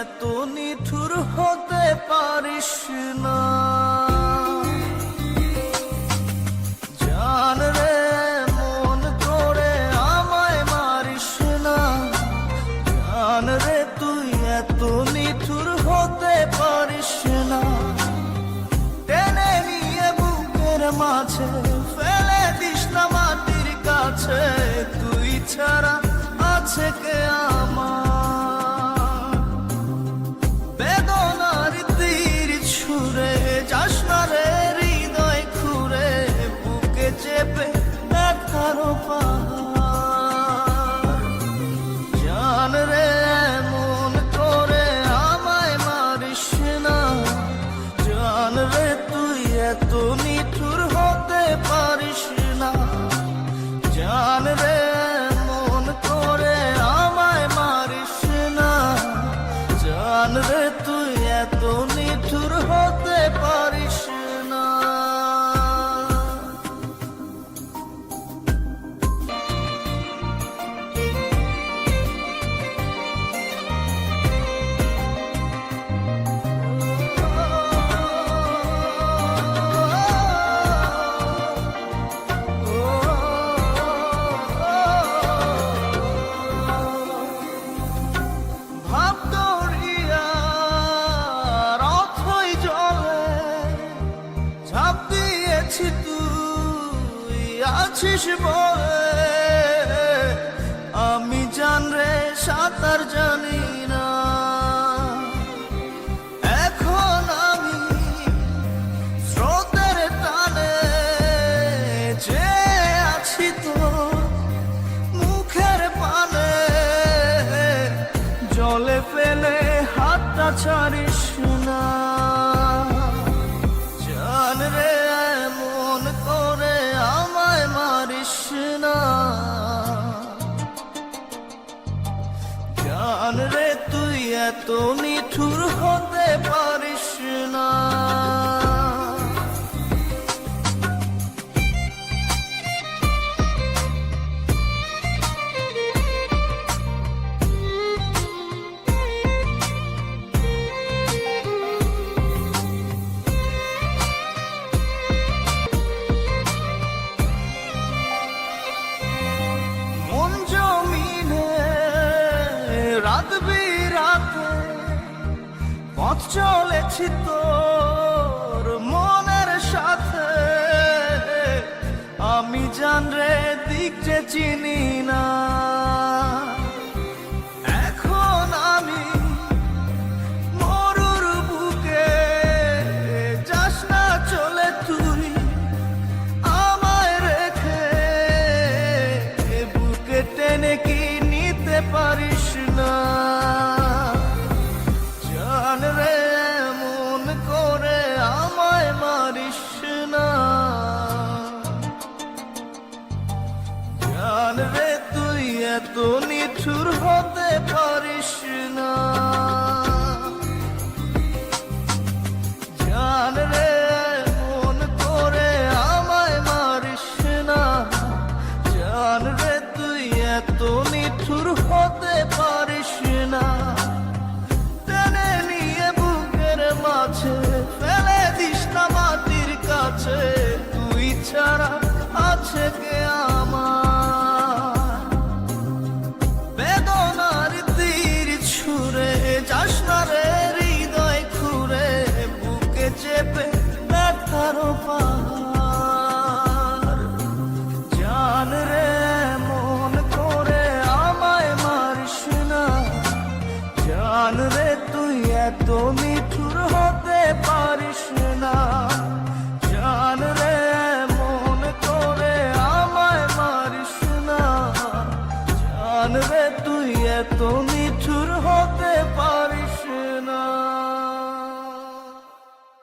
এত নিঠুর হতে পারিস না। জান রে মন করে আমায় মারিস না। জান রে তুই এত নিঠুর হতে পারিস না। টেনে নিয়ে বুকের মাঝে ফেলে দিস না মাটির কাছে। তুই ছাড়া আছে কে আমার? বেদনার তীর ছুঁড়ে যাস না রে হৃদয় খুঁড়ে। বুকে চেপে ব্যথার পাহাড়। জান রে মন করে আমায় মারিস না। জান রে তুই এত নিঠুর হতে পারিস না। জান রে মন করে আমায় মারিস না। জান রে তুই এত নিঠুর হতে পারিস না। তুই আছিস বলে আমি জান রে সাঁতার জানি না। এখন আমি স্রোতের টানে যে আছি তোর মুখের পানে। জলে ফেলে হাতটা ছাড়িস না। জান রে মন করে আমায় মারিস না। জান রে তুই এত নিঠুর হতে পারিস না। রাত বিরাতে পথ চলেছি তোর মনের সাথে। আমি জান রে দিক যে চিনি না। এখন আমি মরুর বুকে যাস না চলে তুই আমায় রেখে। বুকে টেনে কি নিতে পারিস না। জান রে মন করে আমায় মারিস না। জান রে তুই এত নিঠুর হতে পারিস না। জান রে মন করে আমায় মারিস না। জান রে তুই এত নিঠুর হতে পারিস না। টেনে নিয়ে বুকের মাঝে ফেলে দিস না মাটির কাছে। তুই ছাড়া আছে কে